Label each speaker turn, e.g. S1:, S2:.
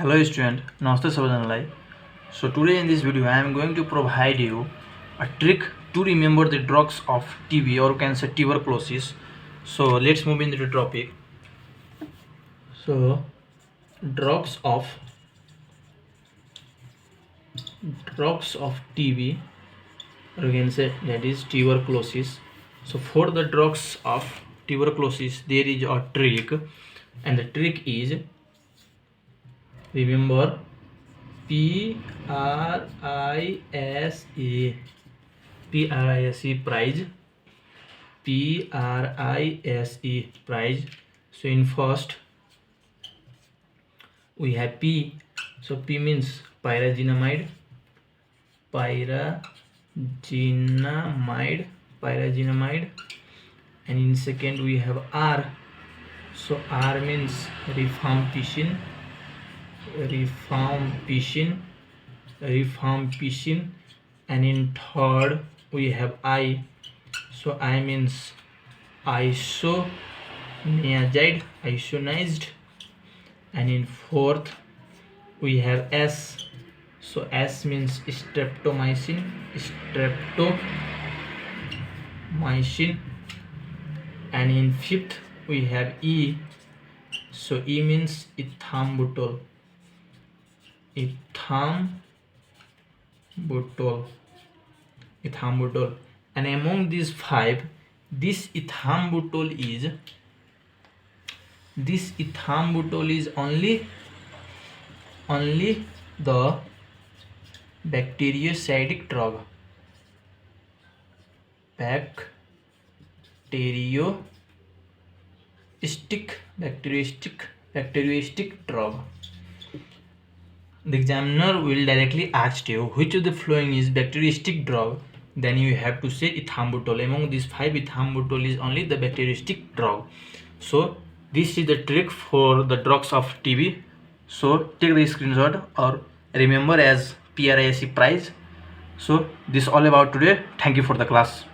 S1: Hello student, Namaste Sabhadanalai. So today in this video I am going to provide you a trick to remember the drugs of TB or can say tuberculosis. So let's move into the topic. So drugs of TB or you can say that is tuberculosis. So for the drugs of tuberculosis there is a trick, and the trick is remember PRISE price, PRISE price. So in first we have P, so P means pyrazinamide, and in second we have R, so R means rifampicin, and in third we have I, so I means isonized, and in fourth we have S, so S means streptomycin, and in fifth we have E, so E means ethambutol, and among these five, this ethambutol is only the bactericidal drug, bacteriistic drug. The examiner will directly ask you which of the following is bacteriistic drug, then you have to say ethambutol. Among these five, ethambutol is only the bacteriistic drug. So this is the trick for the drugs of TB. So take the screenshot or remember as PRISE price. So this is all about today. Thank you for the class.